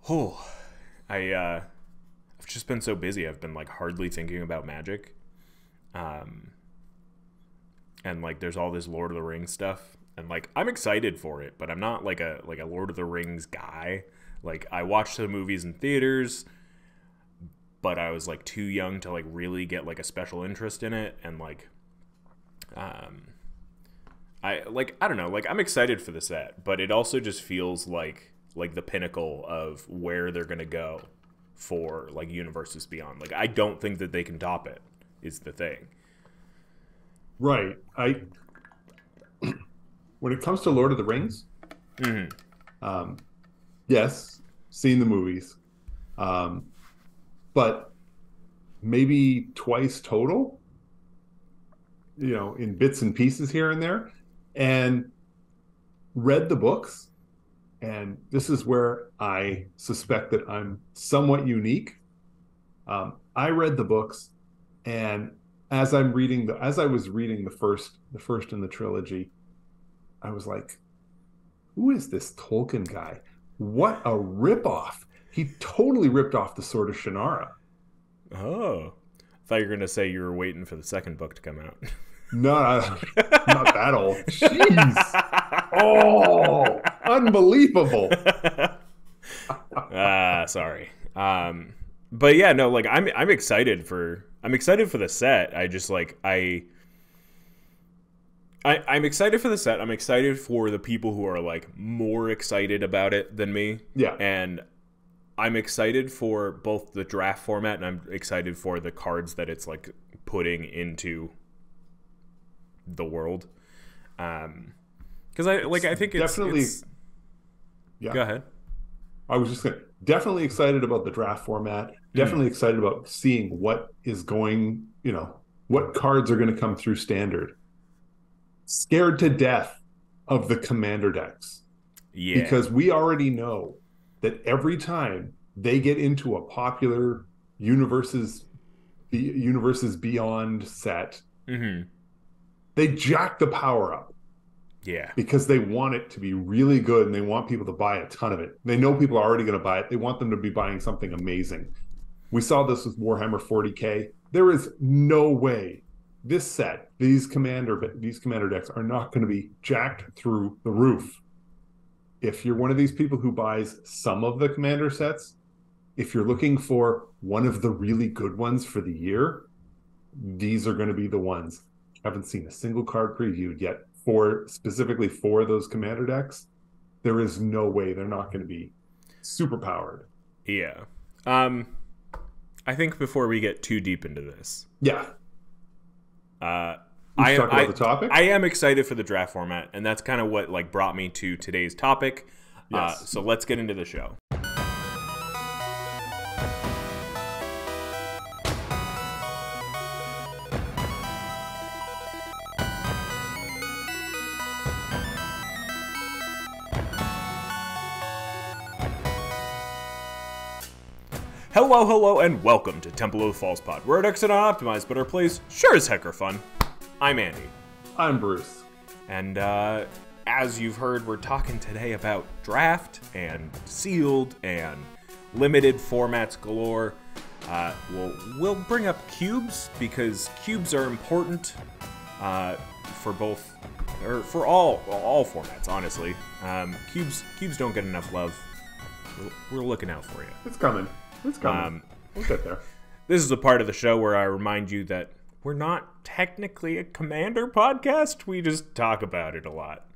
Oh, I've just been so busy. I've been like hardly thinking about Magic. Um, and like there's all this Lord of the Rings stuff, and like I'm excited for it, but I'm not like a Lord of the Rings guy. Like I watched the movies in theaters, but I was like too young to like really get like a special interest in it, and like I don't know, like I'm excited for the set, but it also just feels like the pinnacle of where they're going to go for like Universes Beyond. Like I don't think that they can top it is the thing. Right. When it comes to Lord of the Rings, Mm-hmm. um, yes, seen the movies, but maybe twice total, in bits and pieces here and there, and read the books. And this is where I suspect that I'm somewhat unique. I read the books, and as I was reading the first in the trilogy, I was like, "Who is this Tolkien guy? What a ripoff! He totally ripped off the Sword of Shannara." Oh, I thought you were going to say you were waiting for the second book to come out. No, not that old. Jeez. Oh, unbelievable. Sorry. But yeah, no, like I'm excited for the set. I just like I'm excited for the set. I'm excited for the people who are like more excited about it than me. Yeah. And I'm excited for both the draft format, and I'm excited for the cards that it's like putting into the world. Because I think it's yeah. Go ahead. I was just going definitely excited about the draft format. Definitely excited about seeing what is going, what cards are going to come through standard. Scared to death of the commander decks. Yeah. Because we already know that every time they get into a popular Universes Beyond set, they jack the power up. Yeah. Because they want it to be really good, and they want people to buy a ton of it. They know people are already going to buy it. They want them to be buying something amazing. We saw this with Warhammer 40K. There is no way this set, these commander decks are not going to be jacked through the roof. If you're one of these people who buys some of the commander sets, if you're looking for one of the really good ones for the year, these are going to be the ones. I haven't seen a single card previewed yet specifically for those commander decks. There is no way they're not going to be super powered. Yeah. I think before we get too deep into this. Yeah. I talk about the topic? I am excited for the draft format, and that's kind of what like brought me to today's topic. Yes. So let's get into the show. Hello, and welcome to Temple of the False Pod, where our decks are not optimized, but our plays sure as heck are fun. I'm Andy. I'm Bruce. And as you've heard, we're talking today about draft and sealed and limited formats galore. We'll bring up cubes, because cubes are important for both, or for all formats, honestly. Cubes don't get enough love. We're looking out for you. It's coming. We'll get there. This is a part of the show where I remind you that we're not technically a Commander podcast. We just talk about it a lot.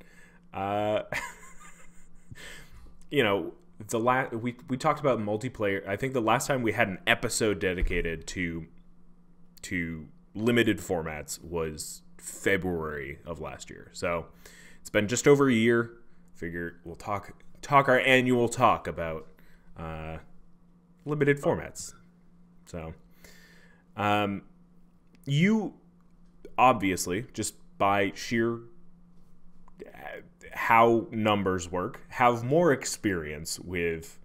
We talked about multiplayer. I think the last time we had an episode dedicated to limited formats was February of last year. So it's been just over a year. Figure we'll talk our annual talk about limited formats. So, you obviously, just by sheer how numbers work, have more experience with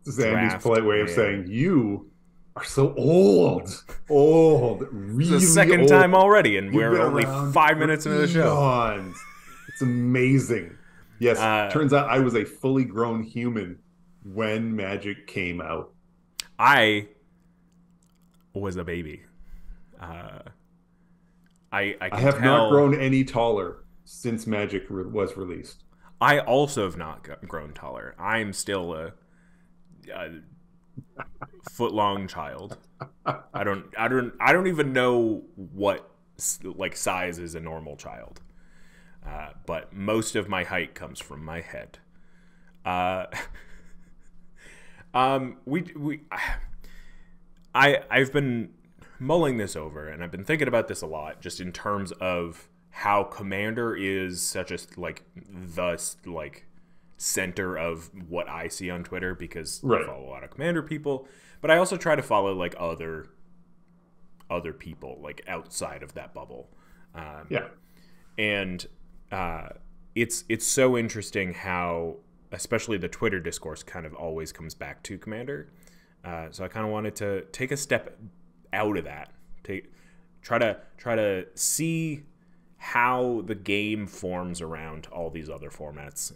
Zandy's polite way of saying you are so old, really it's the second old. Time already, and You've we're been only around 5 minutes into the show. It's amazing. Yes, turns out I was a fully grown human when Magic came out. I was a baby. Uh, I I can have not tell. grown any taller since Magic was released. I also have not grown taller. I'm still a foot long child. I don't even know what like size is a normal child. But most of my height comes from my head. Uh, we I've been mulling this over, and I've been thinking about this a lot, just in terms of how Commander is such a like the like center of what I see on Twitter, because I Right. follow a lot of Commander people, but I also try to follow like other people like outside of that bubble. Yeah. And it's so interesting how, especially the Twitter discourse, kind of always comes back to Commander. So I kind of wanted to take a step out of that, to try to see how the game forms around all these other formats,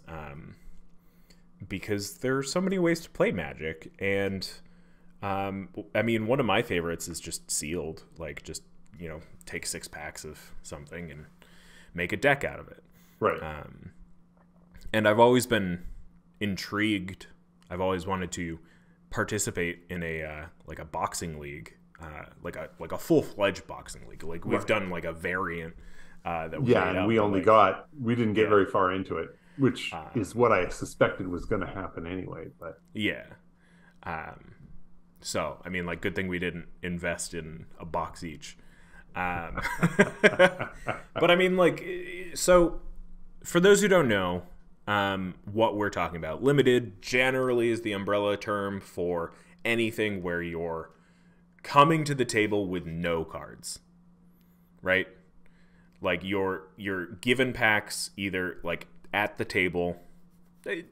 because there are so many ways to play Magic. And I mean, one of my favorites is just sealed, like just take 6 packs of something and make a deck out of it. Right. And I've always been intrigued. I've always wanted to participate in a like a boxing league, like a full-fledged boxing league. Like we've done like a variant that we Yeah, made and up, we but, only like, we didn't get very far into it, which is what I suspected was going to happen anyway. But yeah. So I mean, like, good thing we didn't invest in a box each. But I mean, like, so for those who don't know, what we're talking about, limited generally is the umbrella term for anything where you're coming to the table with no cards, right? Like you're given packs either like at the table,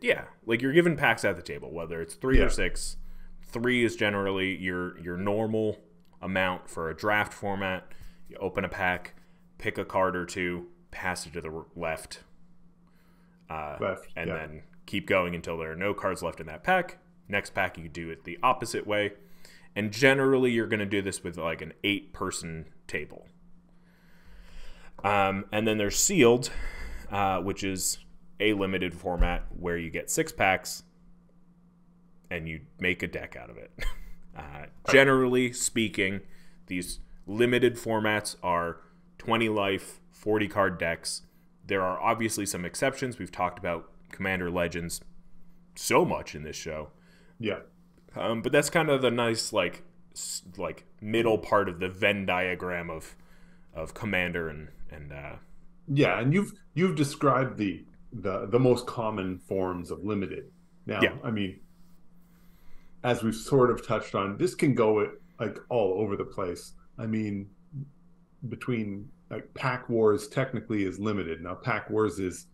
yeah, like you're given packs at the table, whether it's 3 or 6. 3 is generally your normal amount for a draft format. You open a pack, pick a card or two, pass it to the left, and then keep going until there are no cards left in that pack. Next pack, you do it the opposite way. And generally, you're going to do this with like an 8-person table. And then there's sealed, which is a limited format where you get 6 packs and you make a deck out of it. Generally speaking, these limited formats are 20 life, 40 card decks. There are obviously some exceptions. We've talked about Commander Legends so much in this show. yeah. But that's kind of the nice like middle part of the Venn diagram of Commander and Yeah, and you've described the most common forms of limited. Now, yeah. I mean, as we've sort of touched on, this can go like all over the place. I mean, between like Pack Wars technically is limited. Now, Pack Wars is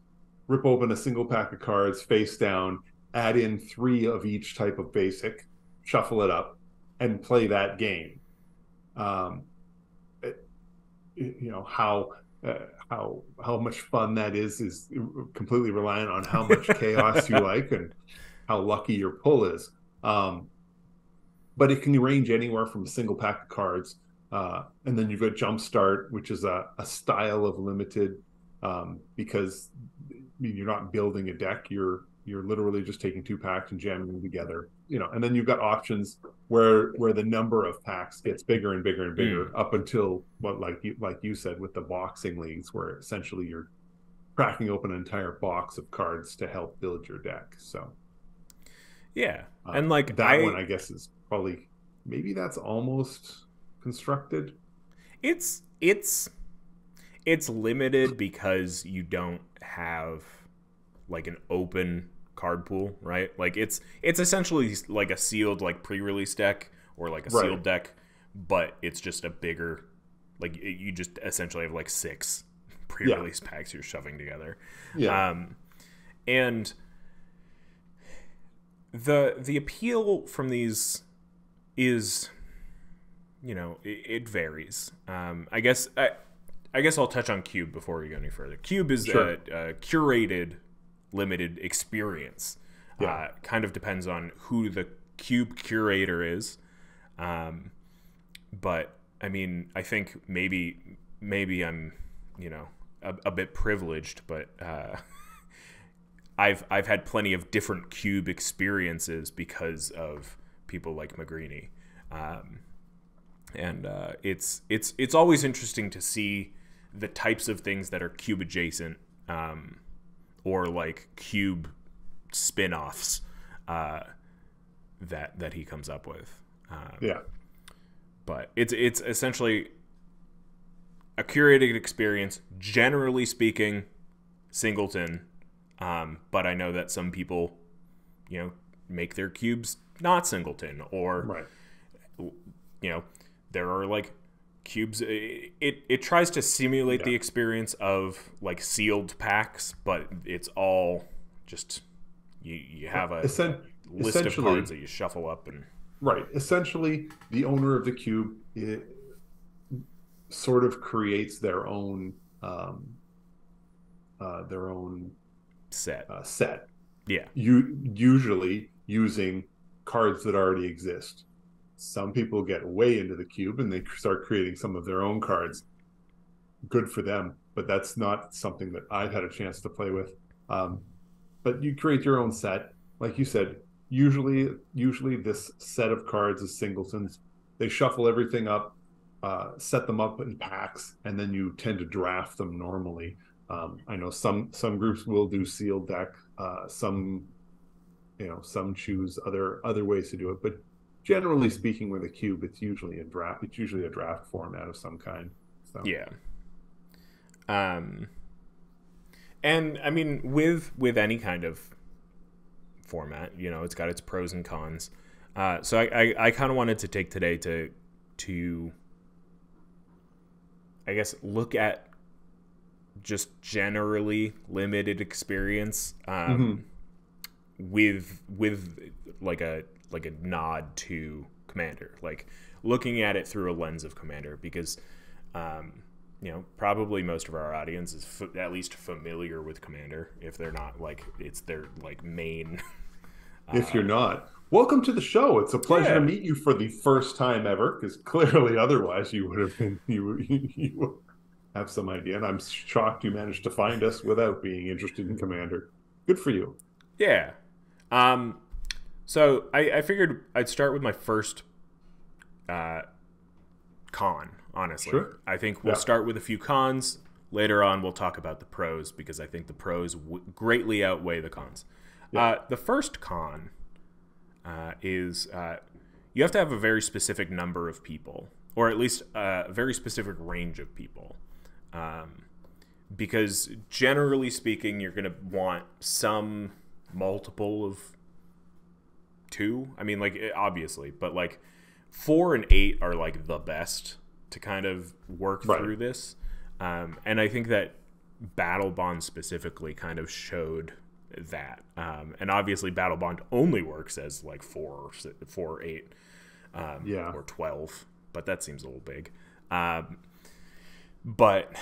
rip open a single pack of cards face down, add in 3 of each type of basic, shuffle it up, and play that game. How much fun that is completely reliant on how much chaos you like and how lucky your pull is. But it can range anywhere from a single pack of cards, and then you've got Jumpstart, which is a style of limited, because you're not building a deck, you're literally just taking 2 packs and jamming them together, and then you've got options where the number of packs gets bigger and bigger and bigger, up until what, like you said, with the boxing leagues, where essentially you're cracking open an entire box of cards to help build your deck. So yeah, and like that one, I guess, is probably, maybe that's almost constructed. It's limited because you don't have like an open card pool, right? Like it's essentially like a sealed like pre-release deck, or like a sealed deck, but it's just a bigger, like you just essentially have like 6 pre-release packs you're shoving together. And the appeal from these is, it varies. I guess I'll touch on Cube before we go any further. Cube is a curated limited experience. Yeah. Kind of depends on who the cube curator is. But I mean, I think maybe I'm, a bit privileged, but I've had plenty of different cube experiences because of people like Magrini. And it's always interesting to see the types of things that are cube adjacent, or like cube spin-offs, that he comes up with. Yeah. But it's essentially a curated experience, generally speaking, singleton. But I know that some people, make their cubes not singleton, or Right. There are like cubes. It tries to simulate the experience of like sealed packs, but it's all just you have a list of cards that you shuffle up and. Right. Essentially, the owner of the cube sort of creates their own Set. Set. Yeah. Usually using cards that already exist. Some people get way into the cube and they start creating some of their own cards. Good for them, but that's not something that I've had a chance to play with. But you create your own set, like you said. Usually this set of cards is singletons. They shuffle everything up, set them up in packs, and then you tend to draft them normally. I know some groups will do sealed deck. Some choose other ways to do it. But generally speaking, with a cube, it's usually a draft. It's usually a draft format of some kind. So. Yeah. And I mean, with any kind of format, it's got its pros and cons. So I kind of wanted to take today to I guess look at just generally limited experience, with like a nod to Commander, like looking at it through a lens of Commander, because probably most of our audience is at least familiar with Commander, if they're not, like it's their like main. If you're not, welcome to the show. It's a pleasure to meet you for the first time ever, because clearly otherwise you would have been you would have some idea, and I'm shocked you managed to find us without being interested in Commander. Good for you. Yeah. So I figured I'd start with my first con, honestly. Sure. I think we'll start with a few cons. Later on, we'll talk about the pros, because I think the pros greatly outweigh the cons. Yeah. The first con is you have to have a very specific number of people, or at least a very specific range of people. Because generally speaking, you're going to want some multiple of 2. I mean, like, obviously, but like 4 and 8 are like the best to kind of work through this. And I think that Battle Bond specifically kind of showed that. And obviously Battle Bond only works as like 4 or 8, or 12, but that seems a little big. But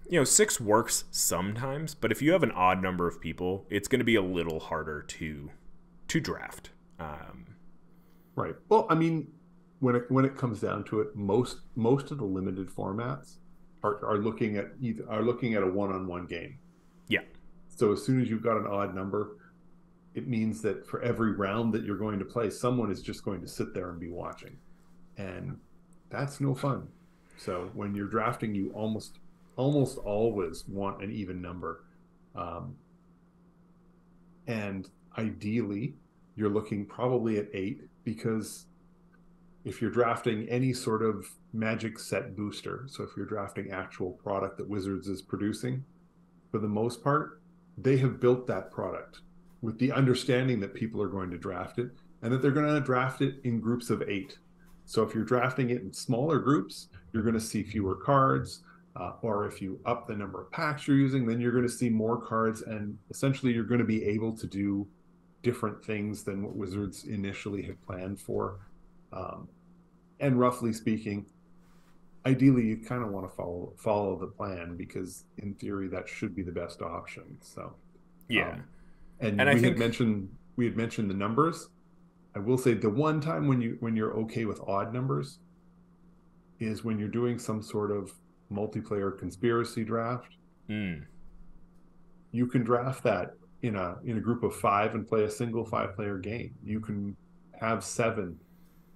6 works sometimes, but if you have an odd number of people, it's going to be a little harder to draft. Right. Well, I mean, when it comes down to it, most of the limited formats are looking at a one-on-one game. Yeah. So as soon as you've got an odd number, it means that for every round that you're going to play, someone is just going to sit there and be watching, and that's no fun. So when you're drafting, you almost always want an even number, and ideally you're looking probably at 8, because if you're drafting any sort of Magic set booster, so if you're drafting actual product that Wizards is producing, for the most part, they have built that product with the understanding that people are going to draft it, and that they're going to draft it in groups of 8. So if you're drafting it in smaller groups, you're going to see fewer cards, or if you up the number of packs you're using, then you're going to see more cards, and essentially you're going to be able to do different things than what Wizards initially had planned for. And roughly speaking, ideally you kind of want to follow the plan, because in theory that should be the best option. So Yeah. And And I think, we had mentioned the numbers. I will say the one time when you're okay with odd numbers is when you're doing some sort of multiplayer conspiracy draft. mm, You can draft that in a group of five and play a single 5-player game. You can have seven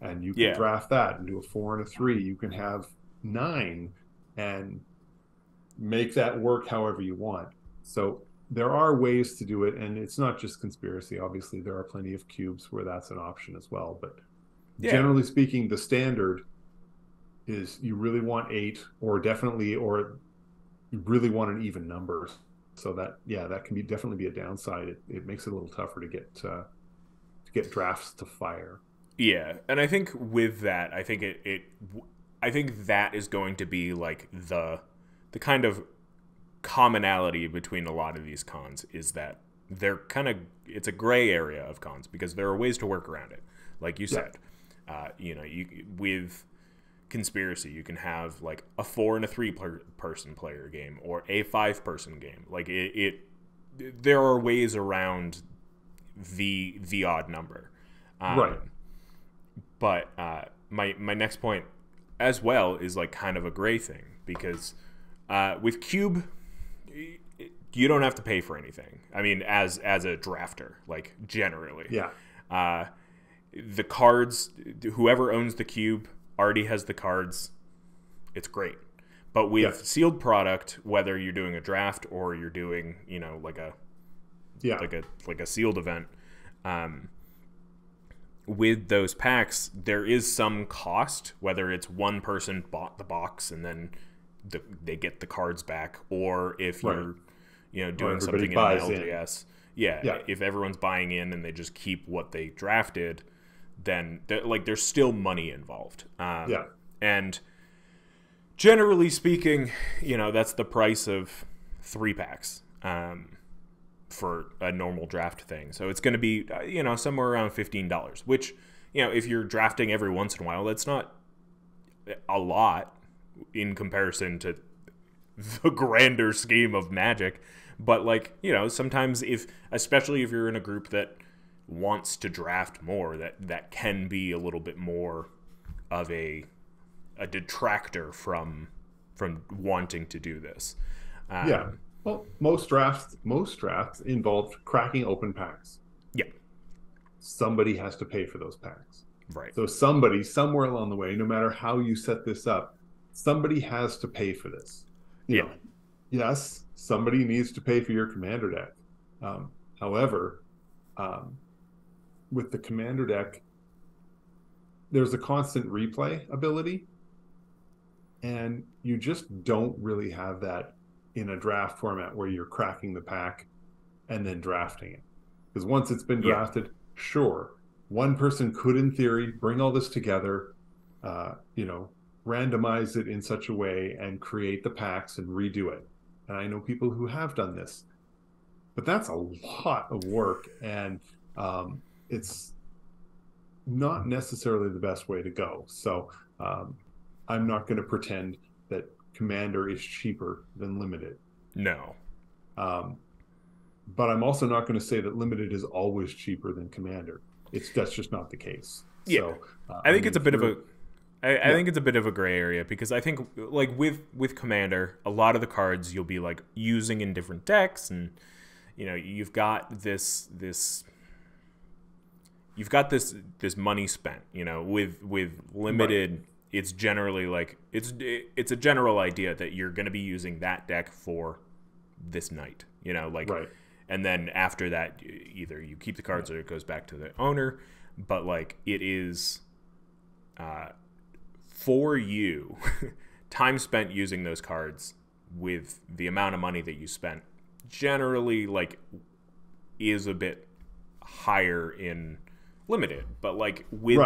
and you can yeah. draft that and do a 4 and a 3. You can have nine and make that work however you want. So there are ways to do it, and it's not just conspiracy. Obviously, there are plenty of cubes where that's an option as well. But Yeah. generally speaking, the standard is you really want eight, or you really want an even number. So that, yeah, that can definitely be a downside. It makes it a little tougher to get drafts to fire. Yeah. And I think with that, I think that is going to be like the kind of commonality between a lot of these cons is that they're kind of, it's a gray area of cons because there are ways to work around it. Like you said, with conspiracy, you can have like a 4 and a 3 person player game or a 5 person game. Like there are ways around the odd number. Right. But my next point as well is like kind of a gray thing because with cube, you don't have to pay for anything. I mean, as a drafter, like generally, Yeah. The cards, whoever owns the cube already has the cards. It's great. But with sealed product, whether you're doing a draft or you're doing, like a sealed event, with those packs, there is some cost, whether it's one person bought the box and then they get the cards back, or if you're doing something in an LGS. Yeah, if everyone's buying in and they just keep what they drafted, then there's still money involved. And generally speaking, that's the price of 3 packs for a normal draft thing. So it's going to be somewhere around $15, which if you're drafting every once in a while, that's not a lot in comparison to the grander scheme of Magic. But sometimes especially if you're in a group that wants to draft more, that can be a little bit more of a detractor from wanting to do this. Well, most drafts involve cracking open packs. Yeah. Somebody has to pay for those packs. Right. So somebody somewhere along the way, no matter how you set this up, somebody has to pay for this. Yes, somebody needs to pay for your commander deck. However, with the commander deck, there's a constant replay ability, and you just don't really have that in a draft format where you're cracking the pack and then drafting it. Because once it's been drafted, sure, one person could, in theory, bring all this together, randomize it in such a way and create the packs and redo it. And I know people who have done this, but that's a lot of work, and it's not necessarily the best way to go. So I'm not going to pretend that Commander is cheaper than Limited. No. But I'm also not going to say that Limited is always cheaper than Commander. That's just not the case. Yeah. So, I think it's a bit of a I think it's a bit of a gray area because I think like with Commander, a lot of the cards you'll be like using in different decks, and you've got this money spent. With Limited, right. It's generally like it's a general idea that you're going to be using that deck for this night. Right. And then after that, either you keep the cards or it goes back to the owner. But like it is. For you, time spent using those cards with the amount of money that you spent generally like is a bit higher in Limited, but like with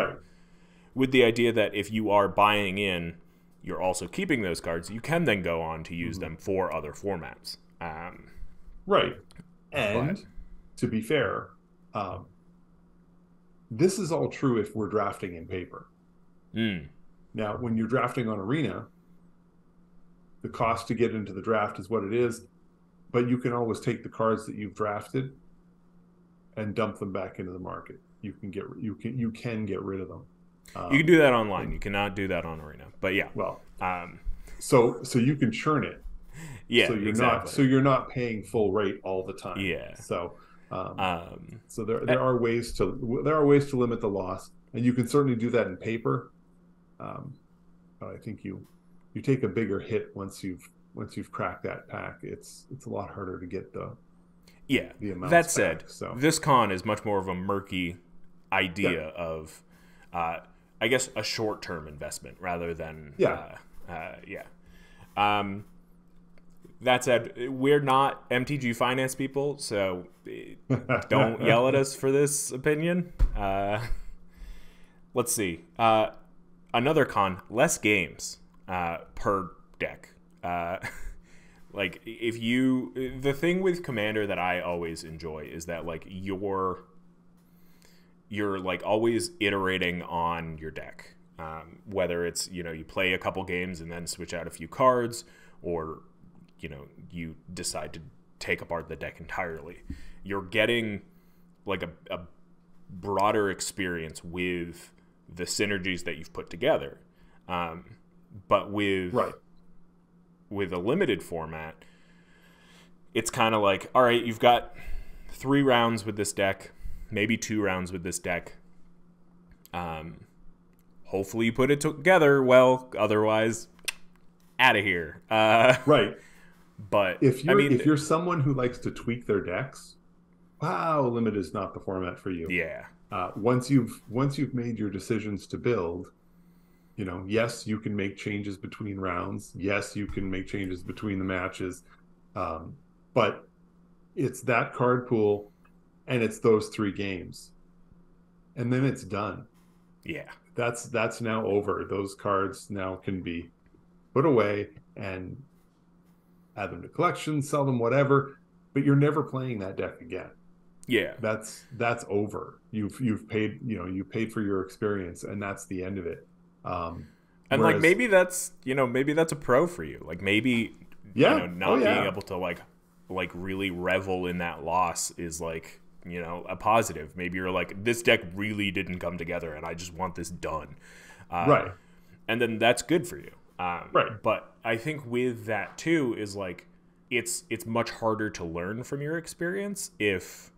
the idea that if you are buying in, you're also keeping those cards, you can then go on to use them for other formats. Right. And to be fair, this is all true if we're drafting in paper. Now, when you're drafting on Arena, the cost to get into the draft is what it is. but you can always take the cards that you've drafted and dump them back into the market. You can get rid of them. You can do that online. You cannot do that on Arena. But yeah. Well, so you can churn it. Yeah, so exactly. you're not paying full rate all the time. Yeah. So there are ways to limit the loss, and you can certainly do that in paper. But I think you take a bigger hit once you've cracked that pack. It's a lot harder to get the amounts that said, back, so. This con is much more of a murky idea of, I guess, a short-term investment rather than, that said, we're not MTG finance people, so don't yell at us for this opinion. Let's see. Another con, less games per deck. Like, the thing with Commander that I always enjoy is that, like, you're like always iterating on your deck. Whether it's, you play a couple games and then switch out a few cards, or, you decide to take apart the deck entirely. You're getting like a broader experience with the synergies that you've put together. But with a limited format, it's kind of like, all right, you've got 3 rounds with this deck, maybe 2 rounds with this deck. Hopefully you put it together well, otherwise out of here. Right. But if you're someone who likes to tweak their decks, limit is not the format for you. Yeah. Once you've made your decisions to build, yes, you can make changes between rounds. Yes, you can make changes between the matches. But it's that card pool, and it's those 3 games, and then it's done. Yeah. That's now over. Those cards now can be put away and add them to collections, sell them, whatever. But you're never playing that deck again. Yeah. That's over. You've paid, you paid for your experience, and that's the end of it. And whereas, like, maybe that's a pro for you. Like, maybe not being able to like really revel in that loss is like, a positive. Maybe you're like, this deck really didn't come together and I just want this done. Right. And then that's good for you. Right. But I think with that too is like, it's much harder to learn from your experience if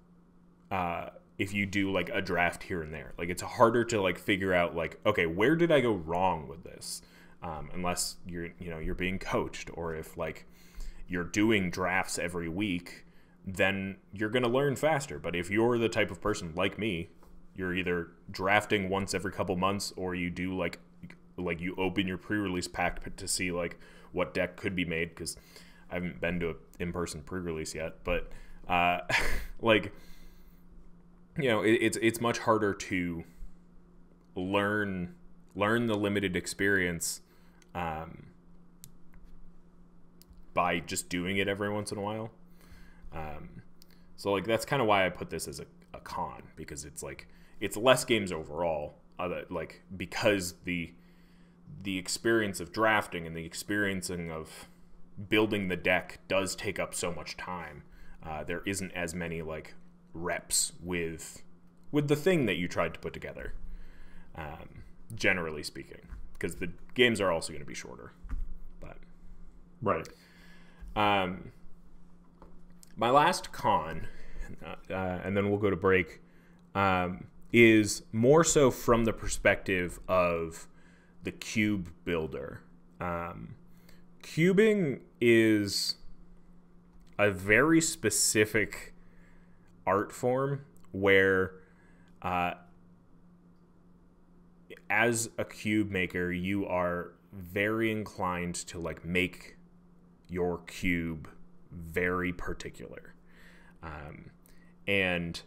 you do like a draft here and there. Like, it's harder to like figure out like, okay, where did I go wrong with this? Unless you're being coached, or if like you're doing drafts every week, then you're going to learn faster. But if you're the type of person like me, you're either drafting once every couple months, or you do like you open your pre-release pack to see like what deck could be made, because I haven't been to an in-person pre-release yet. But like, it's much harder to learn the limited experience by just doing it every once in a while. So like, that's kind of why I put this as a con, because it's like, it's less games overall, like, because the experience of drafting and the experiencing of building the deck does take up so much time. There isn't as many like reps with the thing that you tried to put together, generally speaking, because the games are also going to be shorter. But right. My last con, and then we'll go to break, is more so from the perspective of the cube builder. Cubing is a very specific art form where, as a cube maker, you are very inclined to like make your cube very particular, and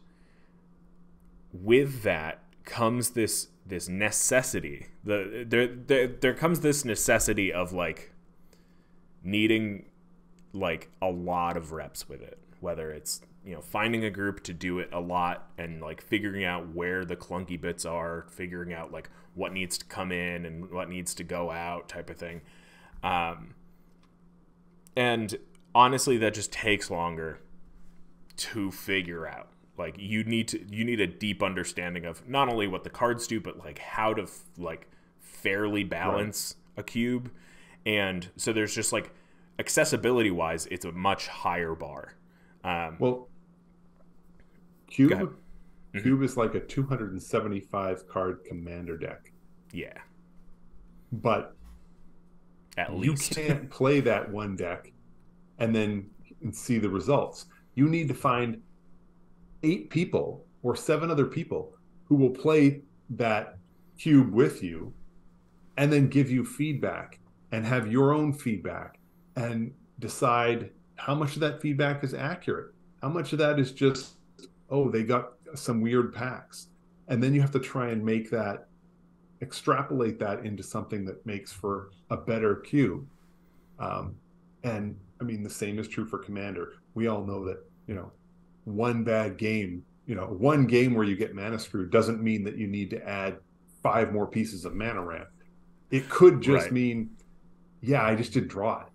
with that comes this necessity. There comes this necessity of like needing like a lot of reps with it, whether it's finding a group to do it a lot and like figuring out where the clunky bits are, figuring out like what needs to come in and what needs to go out, type of thing. And honestly, that just takes longer to figure out. Like, you need a deep understanding of not only what the cards do, but like how to like fairly balance a cube. And so there's just like accessibility wise, it's a much higher bar. Well, cube is like a 275 card commander deck. Yeah. But at you least can't play that one deck and see the results. You need to find 8 people or 7 other people who will play that cube with you and then give you feedback and have your own feedback and decide how much of that feedback is accurate. How much of that is just, oh, they got some weird packs. And then you have to try and make that, extrapolate that into something that makes for a better cube. And I mean, the same is true for Commander. We all know that, one bad game, one game where you get mana screwed doesn't mean that you need to add 5 more pieces of mana ramp. It could just mean, yeah, I just didn't draw it.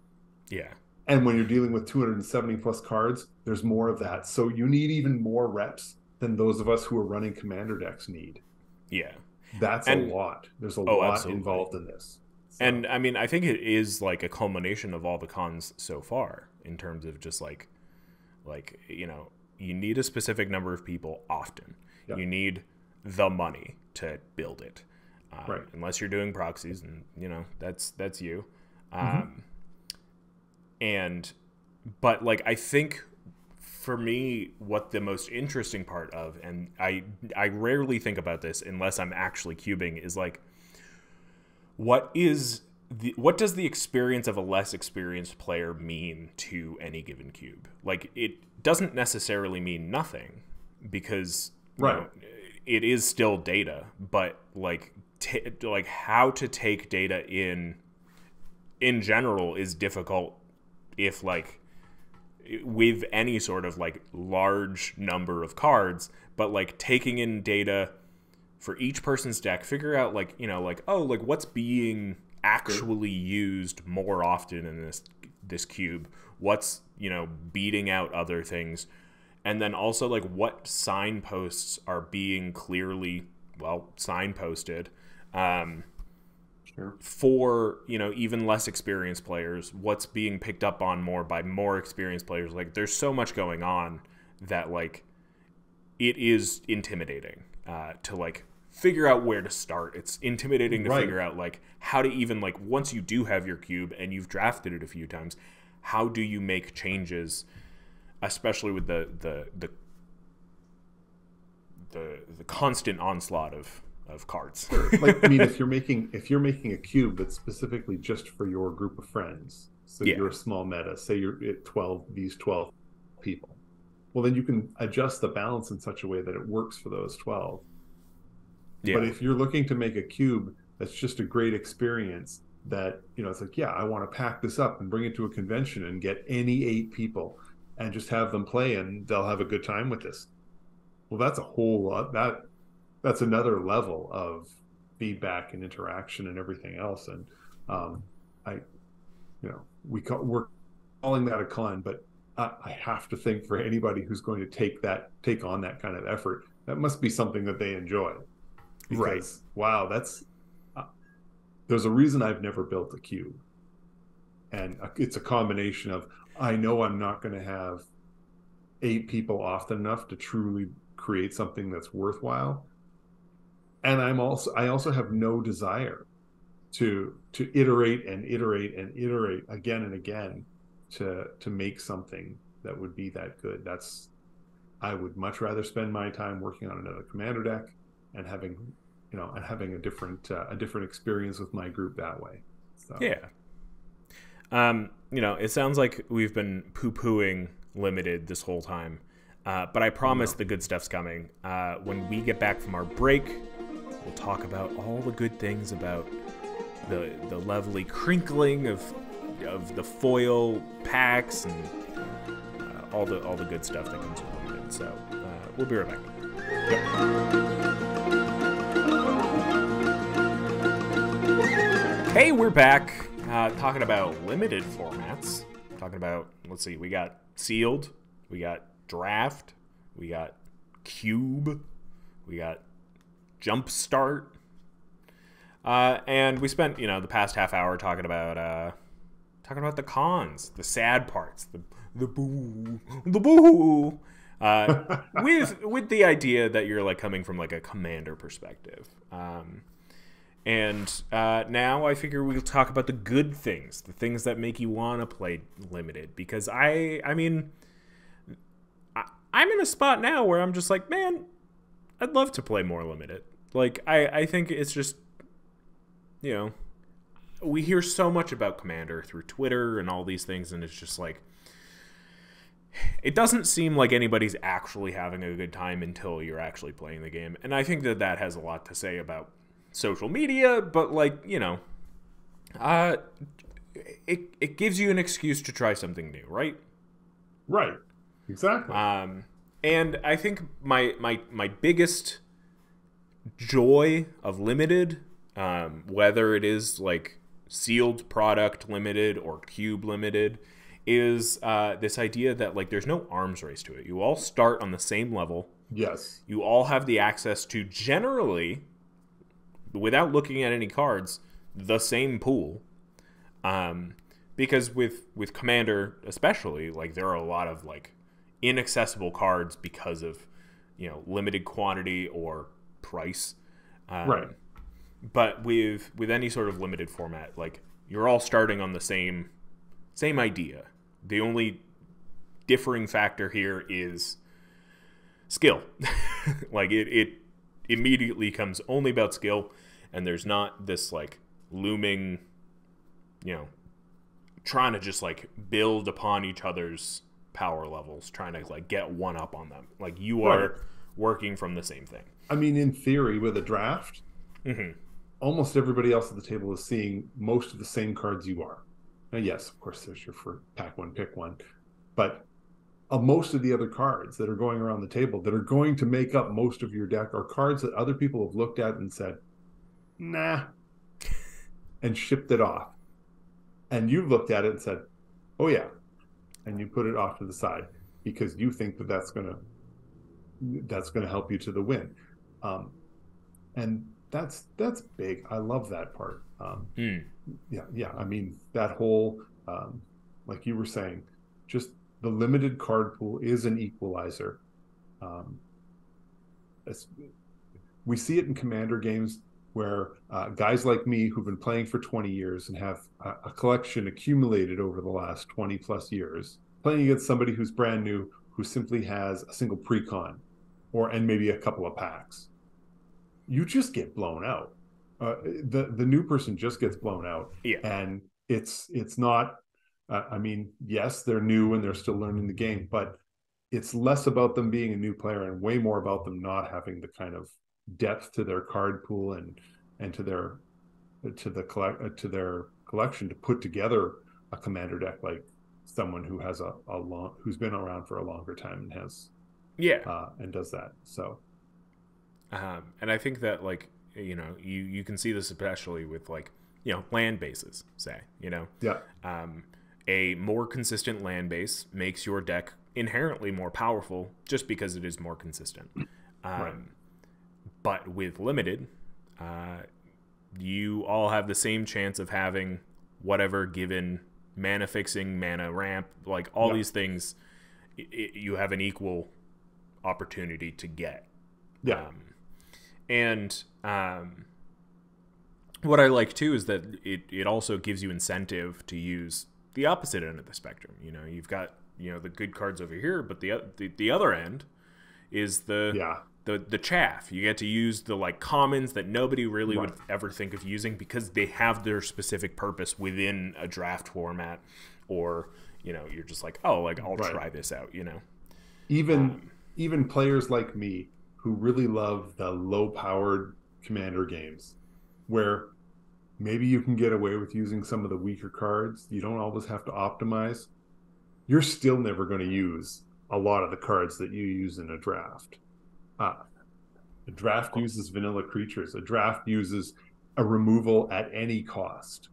Yeah. And when you're dealing with 270 plus cards, there's more of that. So you need even more reps than those of us who are running Commander decks need. Yeah. That's a lot. There's a lot absolutely. Involved in this. So. And I mean, I think it is like a culmination of all the cons so far in terms of just like, you need a specific number of people often. Yep. You need the money to build it. Unless you're doing proxies, and that's you. But like, I think for me, what the most interesting part of, and I rarely think about this unless I'm actually cubing, is like, what does the experience of a less experienced player mean to any given cube? Like, it doesn't necessarily mean nothing, because it is still data, but like how to take data in general is difficult if like with any sort of like large number of cards, but like taking in data for each person's deck, figure out like, what's being actually used more often in this cube, what's, beating out other things, and then also like what signposts are being clearly, signposted, for, even less experienced players, what's being picked up on more by more experienced players. Like, there's so much going on that like it is intimidating to like figure out where to start. It's intimidating to figure out like how to even like, once you do have your cube and you've drafted it a few times, how do you make changes, especially with the constant onslaught of cards. Like, I mean, if you're making a cube that's specifically just for your group of friends, so you're a small meta, say you're at 12 people, well, then you can adjust the balance in such a way that it works for those 12. But if you're looking to make a cube that's just a great experience, that it's like, I want to pack this up and bring it to a convention and get any 8 people and just have them play and they'll have a good time with this. Well, that's a whole lot. That's another level of feedback and interaction and everything else. And we're calling that a con, but I have to think for anybody who's going to take on that kind of effort, that must be something that they enjoy. Because, wow, there's a reason I've never built a cube. And it's a combination of, I know I'm not going to have 8 people often enough to truly create something that's worthwhile. And I also have no desire to iterate and iterate and iterate again and again to make something that would be that good. I would much rather spend my time working on another Commander deck and having a different experience with my group that way. So. Yeah. It sounds like we've been poo-pooing limited this whole time, but I promise the good stuff's coming. When we get back from our break, we'll talk about all the good things about the lovely crinkling of the foil packs and all the good stuff that comes with limited. So we'll be right back. Hey, we're back talking about limited formats, talking about let's see, we got sealed, we got draft, we got cube, we got jump start, and we spent the past half hour talking about the cons, the sad parts, the boo, the boo. With the idea that you're like coming from like a commander perspective. And now I figure we'll talk about the good things, the things that make you want to play limited. Because I mean, I'm in a spot now where I'm just like, man, I'd love to play more limited. Like, I think it's just, we hear so much about Commander through Twitter and all these things, and it's just like, it doesn't seem like anybody's actually having a good time until you're actually playing the game. And I think that has a lot to say about social media, but like, it gives you an excuse to try something new, right? Right. Exactly. And I think my biggest joy of limited, whether it is like sealed product limited or cube limited, is this idea that like there's no arms race to it. You all start on the same level. Yes. You all have the access to, generally, without looking at any cards, the same pool. Because with Commander especially, like there are a lot of like inaccessible cards because of limited quantity or price. Right. But with any sort of limited format, like you're all starting on the same idea. The only differing factor here is skill. Like it immediately comes only about skill, and there's not this like looming, trying to just like build upon each other's power levels, trying to like get one up on them. Like you are working from the same thing. I mean, in theory, with a draft, almost everybody else at the table is seeing most of the same cards you are. Now, yes, of course, there's your for pack one, pick one, but most of the other cards that are going around the table that are going to make up most of your deck are cards that other people have looked at and said, nah, and shipped it off. And you've looked at it and said, oh yeah, and you put it off to the side because you think that that's gonna help you to the win, and that's big. I love that part. Yeah. I mean, that whole, like you were saying, just the limited card pool is an equalizer. We see it in Commander games where guys like me who've been playing for 20 years and have a collection accumulated over the last 20 plus years, playing against somebody who's brand new, who simply has a single precon and maybe a couple of packs. You just get blown out. The new person just gets blown out. Yeah. And it's not, I mean, yes, they're new and they're still learning the game, but it's less about them being a new player and way more about them not having the kind of depth to their card pool and to their collection to put together a Commander deck like someone who has who's been around for a longer time and has and does that. So and I think that like you can see this especially with like land bases, say a more consistent land base makes your deck inherently more powerful just because it is more consistent. Right. But with limited, you all have the same chance of having whatever given mana fixing, mana ramp, like all these things, you have an equal opportunity to get. Yeah. What I like too is that it also gives you incentive to use the opposite end of the spectrum. You've got the good cards over here, but the other end is the chaff. You get to use the like commons that nobody really would ever think of using because they have their specific purpose within a draft format, or you're just like, oh, like I'll try this out. Even players like me who really love the low-powered Commander games, where maybe you can get away with using some of the weaker cards. You don't always have to optimize. You're still never going to use a lot of the cards that you use in a draft. A draft uses vanilla creatures. A draft uses a removal at any cost.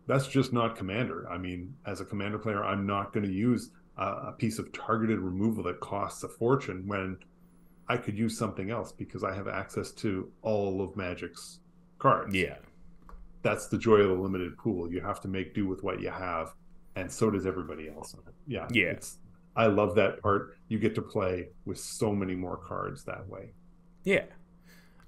that's just not Commander. I mean, as a Commander player, I'm not going to use a piece of targeted removal that costs a fortune when I could use something else because I have access to all of Magic's cards. Yeah. That's the joy of the limited pool. You have to make do with what you have, and so does everybody else. Yeah, Yeah. I love that part. You get to play with so many more cards that way. Yeah.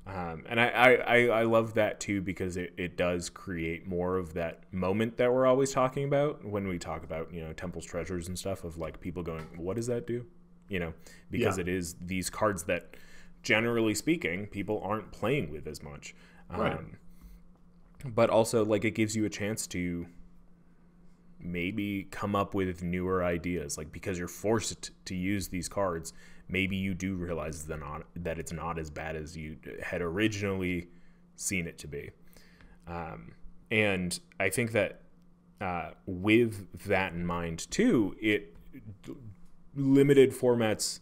And I love that too, because it does create more of that moment that we're always talking about when we talk about, Temple's Treasures and stuff, of like people going, what does that do? Because it is these cards that, generally speaking, people aren't playing with as much. Right. But also, like, it gives you a chance to maybe come up with newer ideas, like, because you're forced to use these cards. Maybe you do realize that it's not as bad as you had originally seen it to be. And I think that with that in mind too, limited formats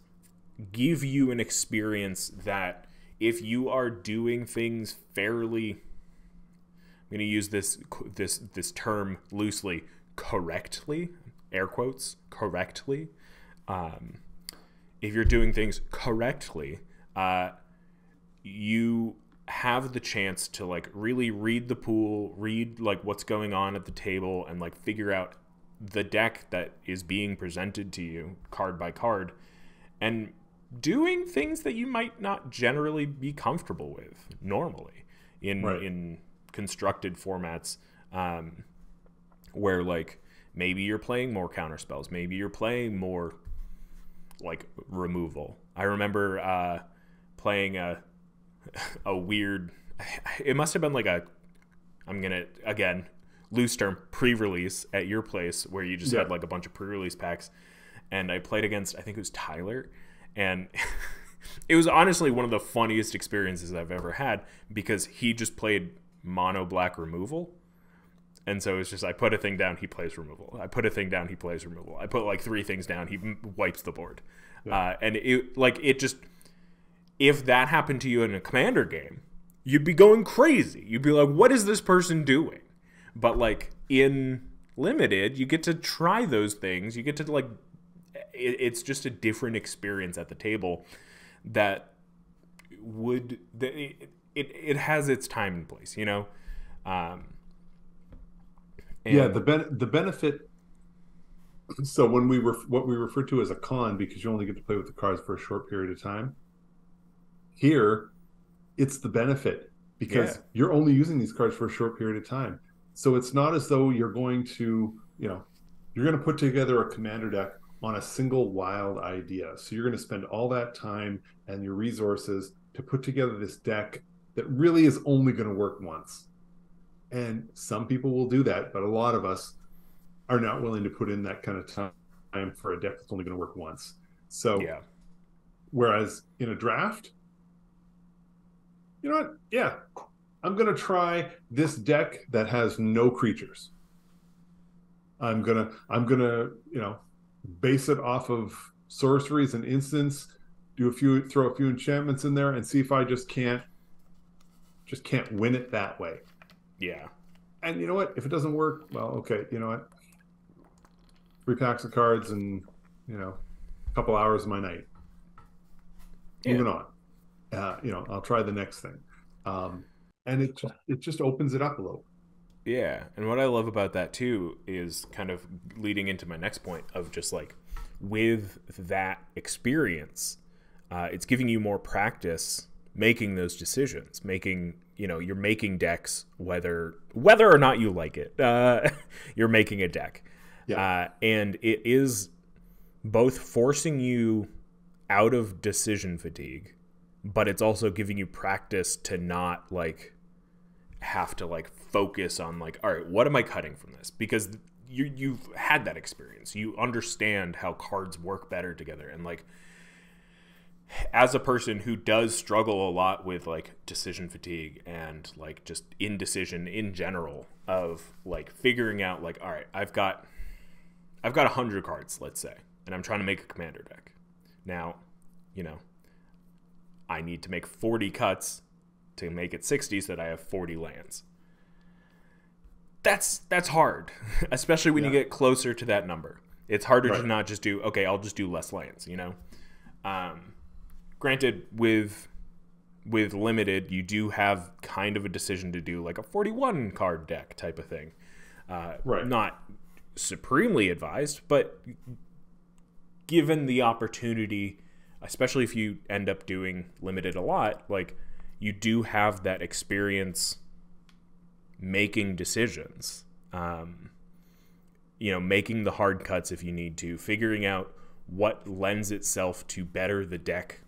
give you an experience that, if you are doing things fairly, I'm going to use this term loosely, correctly, air quotes, correctly. If you're doing things correctly, you have the chance to like really read the pool, read like what's going on at the table, and like figure out the deck that is being presented to you card by card, and doing things that you might not generally be comfortable with normally in constructed formats, where like maybe you're playing more counter spells, maybe you're playing more like removal. I remember playing a weird, it must have been like I'm gonna, again, loose term, pre-release at your place, where you just had like a bunch of pre-release packs, and I played against, I think it was Tyler, and it was honestly one of the funniest experiences I've ever had, because he just played mono black removal. And so it's just, I put a thing down, he plays removal. I put a thing down, he plays removal. I put like 3 things down, he wipes the board. And it just, if that happened to you in a Commander game, you'd be going crazy. You'd be like, what is this person doing? But like in Limited, you get to try those things. You get to like, it's just a different experience at the table that it has its time and place, the benefit. So when what we refer to as a con, because you only get to play with the cards for a short period of time, here it's the benefit, because you're only using these cards for a short period of time. So it's not as though you're going to, you're going to put together a Commander deck on a single wild idea. So you're going to spend all that time and your resources to put together this deck that really is only going to work once. And some people will do that, but a lot of us are not willing to put in that kind of time for a deck that's only going to work once. So, whereas in a draft, you know what? Yeah, I'm going to try this deck that has no creatures. I'm gonna, base it off of sorceries and instants, throw a few enchantments in there, and see if I just can't win it that way. Yeah. And you know what? If it doesn't work, well, okay, you know what? 3 packs of cards and, a couple hours of my night. Moving on. I'll try the next thing. And it just opens it up a little. Yeah. And what I love about that too is kind of leading into my next point of just like, with that experience, it's giving you more practice making those decisions, you're making decks, whether or not you like it, you're making a deck. And it is both forcing you out of decision fatigue, but it's also giving you practice to not like have to like focus on like, all right, what am I cutting from this? Because you've had that experience. You understand how cards work better together. And like, as a person who does struggle a lot with like decision fatigue and like just indecision in general, of like figuring out like, all right, I've got 100 cards, let's say, and I'm trying to make a Commander deck. Now, I need to make 40 cuts to make it 60 so that I have 40 lands. that's hard, especially when you get closer to that number. It's harder to not just do, okay, I'll just do less lands, you know? Granted, with limited, you do have kind of a decision to do like a 41 card deck type of thing. Not supremely advised, but given the opportunity, especially if you end up doing limited a lot, like you do have that experience making decisions, you know, making the hard cuts if you need to, figuring out what lends itself to better the deck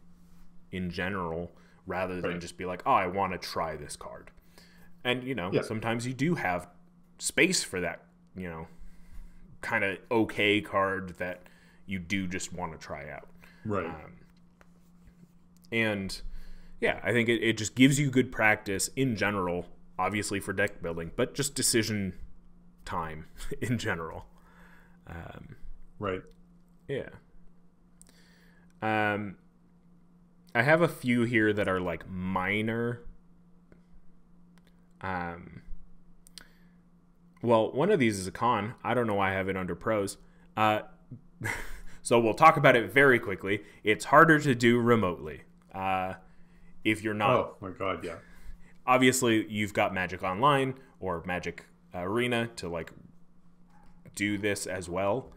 in general, rather than just be like, oh, I want to try this card. And, you know, sometimes you do have space for that, you know, kind of okay card that you do just want to try out. Right. And yeah, I think it just gives you good practice in general, obviously for deck building, but just decision time in general. Right. Yeah. I have a few here that are like minor. Well, one of these is a con. I don't know why I have it under pros. So we'll talk about it very quickly. It's harder to do remotely. If you're not... Oh, my God, yeah. Obviously, you've got Magic Online or Magic Arena to, like, do this as well.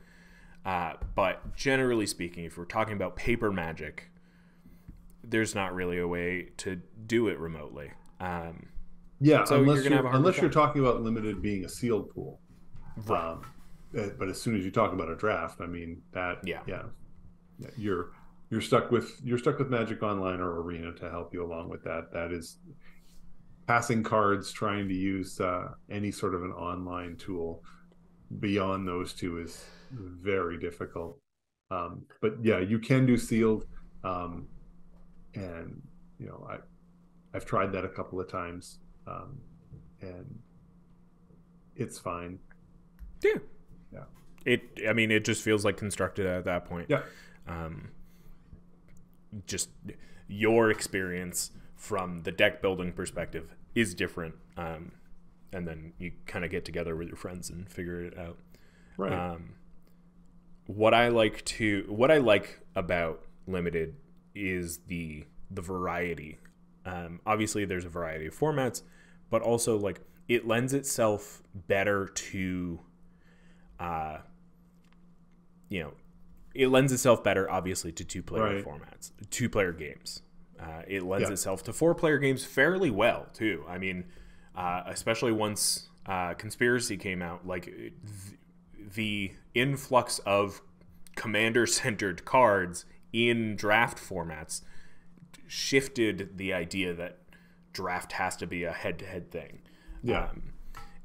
But generally speaking, if we're talking about paper Magic, there's not really a way to do it remotely. Yeah, so unless you're talking about limited being a sealed pool. Right. But as soon as you talk about a draft, I mean that you're stuck with Magic Online or Arena to help you along with that. That is passing cards, trying to use any sort of an online tool beyond those two is very difficult. But yeah, you can do sealed, and you know I've tried that a couple of times, and it's fine. Yeah. I mean, it just feels like constructed at that point. Yeah. Just your experience from the deck building perspective is different. And then you kind of get together with your friends and figure it out. Right. What I like about limited is the variety. Obviously there's a variety of formats, but also like it lends itself better to it lends itself better, obviously, to two-player formats, two-player games. It lends itself to four-player games fairly well, too. I mean, especially once Conspiracy came out, like the influx of commander-centered cards in draft formats shifted the idea that draft has to be a head-to-head thing. Yeah.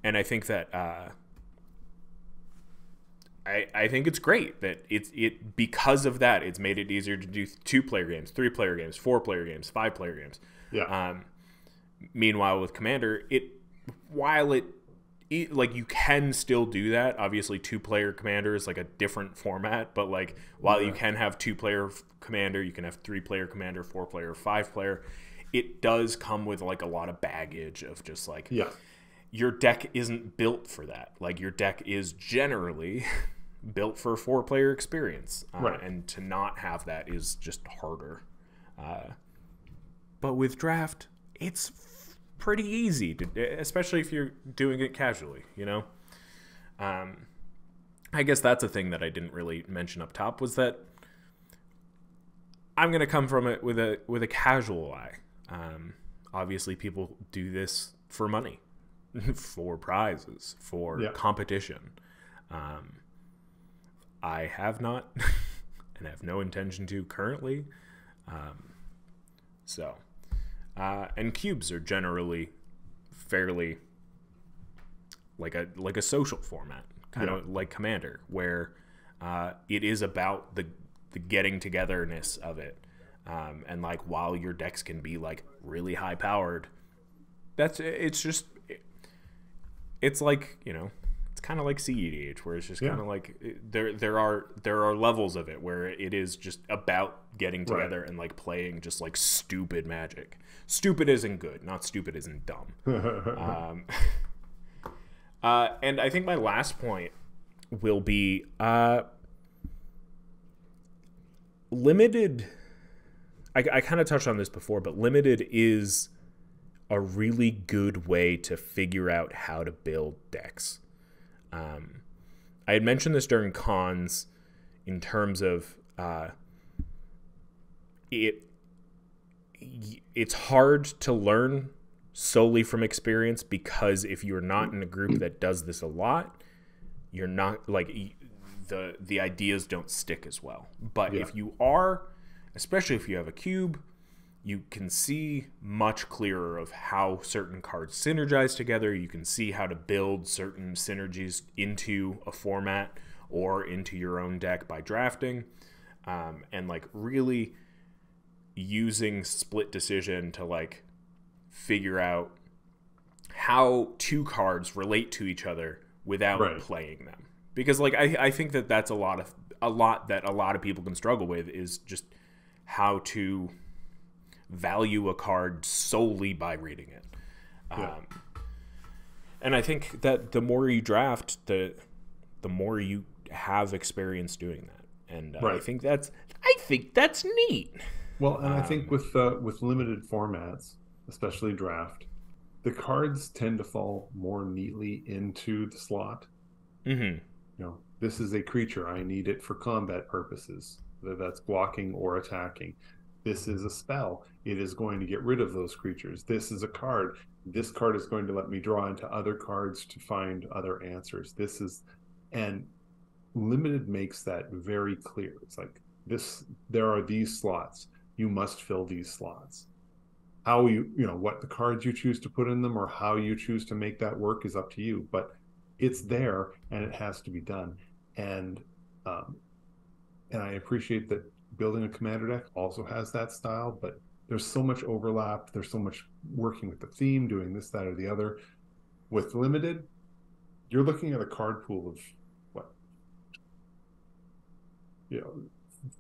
And I think that... I think it's great that it because of that it's made it easier to do 2-player games, 3-player games, 4-player games, 5-player games. Yeah. Meanwhile, with Commander, while like you can still do that. Obviously, 2-player Commander is like a different format, but like while you can have 2-player Commander, you can have 3-player Commander, 4-player, 5-player. It does come with like a lot of baggage of just like your deck isn't built for that. Like your deck is generally built for a 4-player experience, and to not have that is just harder. But with draft, it's pretty easy to, especially if you're doing it casually. You know, I guess that's a thing that I didn't really mention up top, was that I'm gonna come from it with a casual eye. Obviously, people do this for money, for prizes, for competition. I have not and have no intention to currently. And cubes are generally fairly like a social format, kind of like Commander, where it is about the getting togetherness of it. And like while your decks can be like really high powered, it's like, you know, it's kind of like CEDH, where it's just kind of like there are levels of it where it is just about getting together and like playing just like stupid Magic. Stupid isn't good, not stupid isn't dumb. And I think my last point will be limited. I kind of touched on this before, but limited is a really good way to figure out how to build decks. I had mentioned this during cons in terms of it's hard to learn solely from experience, because if you're not in a group that does this a lot, you're not like the ideas don't stick as well. But if you are, especially if you have a cube, you can see much clearer of how certain cards synergize together. You can see how to build certain synergies into a format or into your own deck by drafting, and like really using split decision to like figure out how two cards relate to each other without playing them. Because like I think that that's a lot that a lot of people can struggle with, is just how to value a card solely by reading it. And I think that the more you draft, the more you have experience doing that. And I think that's neat. Well, and I think with limited formats, especially draft, the cards tend to fall more neatly into the slot. Mm-hmm. You know, this is a creature. I need it for combat purposes, whether that's blocking or attacking. This is a spell. It is going to get rid of those creatures. This is a card. This card is going to let me draw into other cards to find other answers. And limited makes that very clear. It's like there are these slots. You must fill these slots. How what the cards you choose to put in them or how you choose to make that work is up to you. But it's there and it has to be done. And I appreciate that building a commander deck also has that style, but there's so much overlap. There's so much working with the theme, doing this, that, or the other. With limited, you're looking at a card pool of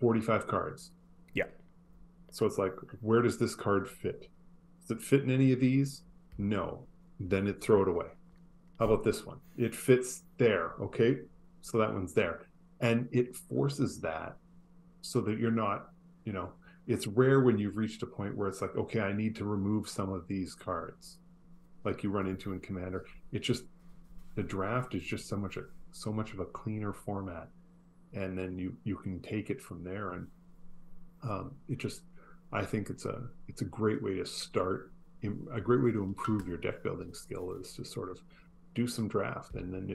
45 cards. Yeah. So it's like, where does this card fit? Does it fit in any of these? No. Then throw it away. How about this one? It fits there. Okay. So that one's there. And it forces that so that you're not, it's rare when you've reached a point where it's like, okay, I need to remove some of these cards like you run into in Commander. It's just, the draft is just so much of a cleaner format. And then you can take it from there. And I think it's a great way to start, a great way to improve your deck building skill is to sort of do some draft, and then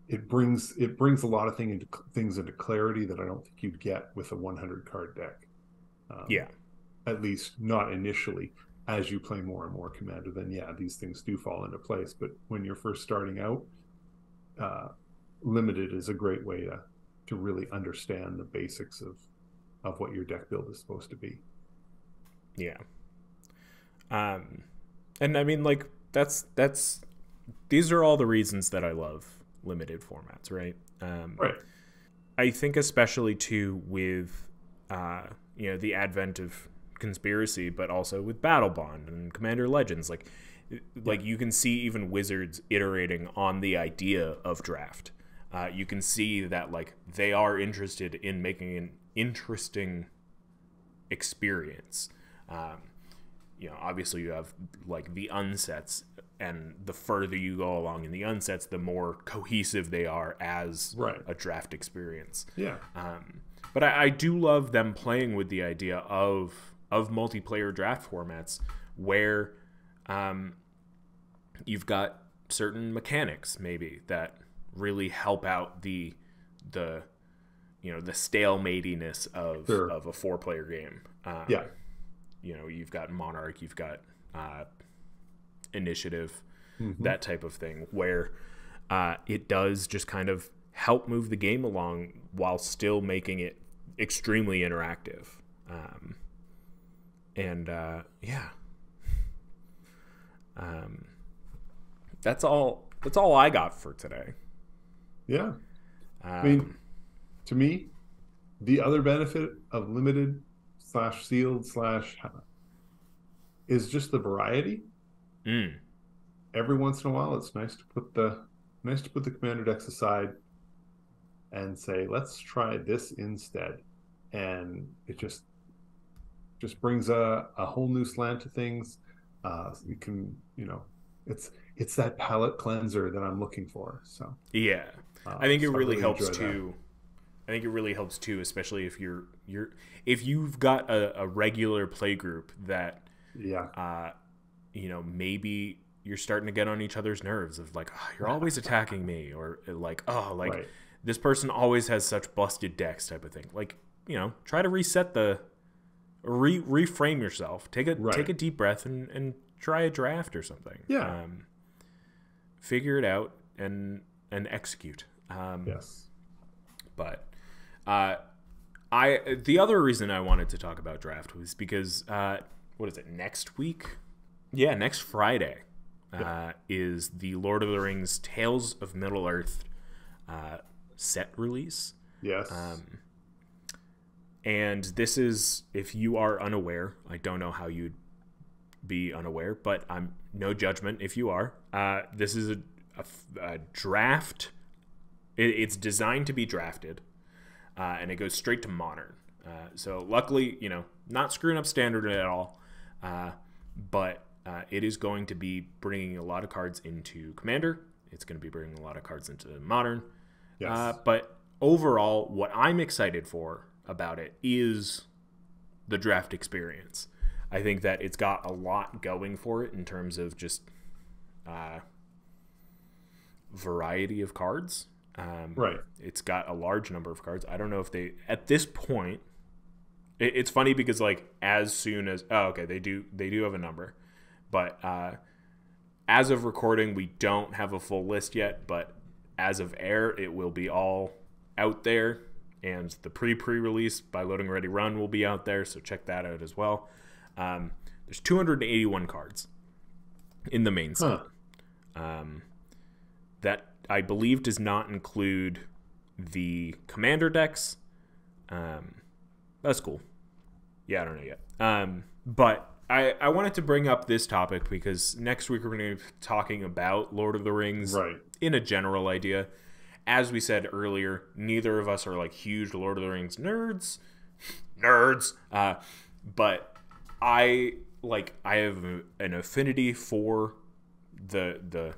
it brings a lot of things into clarity that I don't think you'd get with a 100 card deck. At least not initially. As you play more and more Commander, then these things do fall into place. But when you're first starting out, limited is a great way to really understand the basics of what your deck build is supposed to be. And I mean, like, that's these are all the reasons that I love limited formats, right? Right. I think especially too with the advent of Conspiracy, but also with Battle Bond and Commander Legends, like you can see even Wizards iterating on the idea of draft. You can see that like they are interested in making an interesting experience. Obviously you have like the unsets, and the further you go along in the unsets, the more cohesive they are as a draft experience. But I do love them playing with the idea of multiplayer draft formats where you've got certain mechanics maybe that really help out the stalematiness of a 4-player game. You've got Monarch, you've got Initiative, that type of thing, where it does just kind of help move the game along while still making it extremely interactive. That's all I got for today. I mean, to me, the other benefit of limited / sealed / is just the variety. every once in a while, it's nice to put the commander decks aside and say, let's try this instead. And it just brings a whole new slant to things. You can, it's that palate cleanser that I'm looking for. So yeah, I think it so really really helps enjoy too. I think it really helps too, especially if if you've got a regular play group that yeah, maybe you're starting to get on each other's nerves of like, oh, you're always attacking me, or like, oh, like right. this person always has such busted decks type of thing. Like, try to reset reframe yourself. Take a deep breath and try a draft or something. Yeah. Figure it out and execute. Yes. But the other reason I wanted to talk about draft was because what is it, next week? Yeah, next Friday is the Lord of the Rings Tales of Middle Earth set release. Yes. And this is, if you are unaware, I don't know how you'd be unaware, but I'm no judgment if you are. This is a draft. It's designed to be drafted, and it goes straight to modern. So luckily, not screwing up standard at all, but it is going to be bringing a lot of cards into Commander. It's going to be bringing a lot of cards into Modern. Yes. But overall, what I'm excited for about it is the draft experience. I think that it's got a lot going for it in terms of just variety of cards. Right. It's got a large number of cards. I don't know if they, at this point, it's funny because like as soon as, they do have a number, but as of recording, we don't have a full list yet, but as of air, it will be all out there, and the pre-release by Loading Ready Run will be out there, so check that out as well. There's 281 cards in the main set. That I believe does not include the commander decks. That's cool. Yeah, I don't know yet. But I wanted to bring up this topic because next week we're going to be talking about Lord of the Rings in a general idea. As we said earlier, neither of us are like huge Lord of the Rings nerds. But I have an affinity for the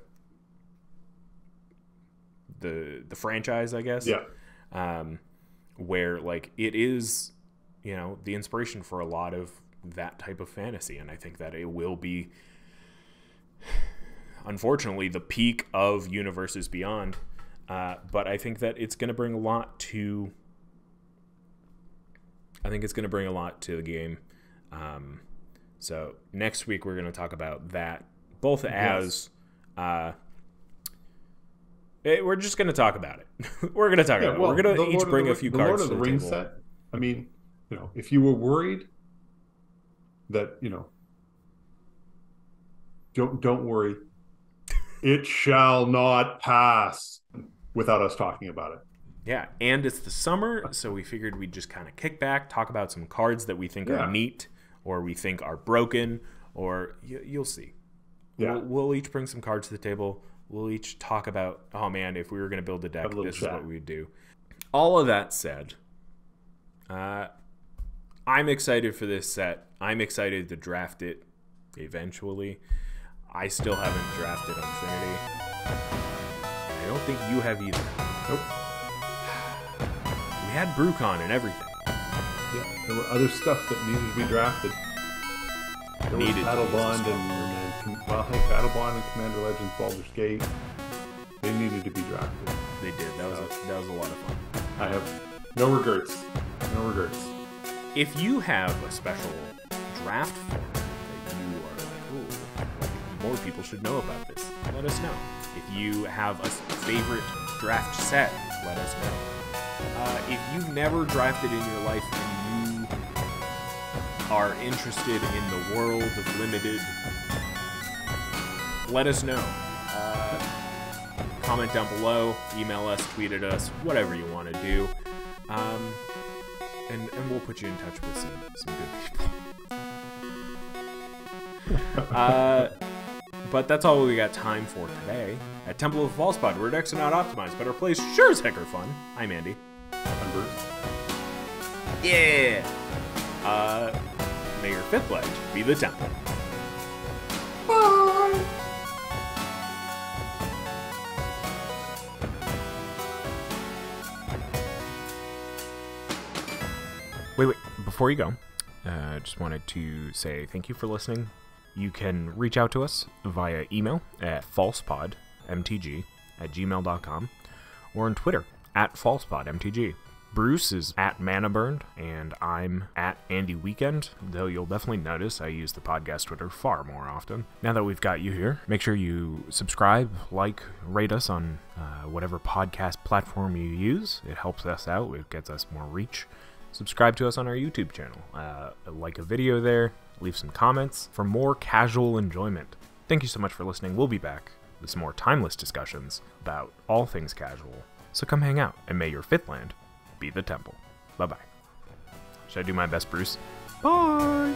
franchise, I guess. Yeah. Where like it is, the inspiration for a lot of that type of fantasy, and I think that it will be, unfortunately, the peak of universes beyond. But I think that it's going to bring a lot to. I think it's going to bring a lot to the game. So next week we're going to talk about that, both as. We're just going to talk about it. We're going to talk about it. We're going to each bring a few cards to the Ring table. set. I mean, if you were worried that, don't worry, it shall not pass without us talking about it. Yeah, and it's the summer, so we figured we'd just kind of kick back, talk about some cards that we think are neat, or we think are broken, or you'll see. Yeah. We'll each bring some cards to the table. We'll each talk about, oh man, if we were going to build a deck, this is what we'd do. All of that said, I'm excited for this set. I'm excited to draft it eventually. I still haven't drafted Infinity. I don't think you have either. Nope. We had BrewCon and everything. Yeah, there were other stuff that needed to be drafted. There was Battlebond Battlebond and Commander Legends Baldur's Gate. They needed to be drafted. They did. That was a lot of fun. I have no regrets. No regrets. If you have a special draft form that you are like, ooh, more people should know about this, let us know. If you have a favorite draft set, let us know. If you've never drafted in your life and you are interested in the world of Limited, let us know. Comment down below, email us, tweet at us, whatever you want to do. And we'll put you in touch with some good people. But that's all we got time for today. At Temple of the False Pod, where decks are not optimized, but our plays sure as heck are fun. I'm Andy. I'm Bruce. Yeah! May your fifth leg be the temple. Bye! Wait, before you go, I just wanted to say thank you for listening. You can reach out to us via email at falsepodmtg@gmail.com or on Twitter at falsepodmtg. Bruce is at ManaBurned, and I'm at Andy Weekend, though you'll definitely notice I use the podcast Twitter far more often. Now that we've got you here, make sure you subscribe, like, rate us on whatever podcast platform you use. It helps us out. It gets us more reach. Subscribe to us on our YouTube channel. Like a video there. Leave some comments for more casual enjoyment. Thank you so much for listening. We'll be back with some more timeless discussions about all things casual. So come hang out, and may your fifth land be the temple. Bye-bye. Should I do my best, Bruce? Bye!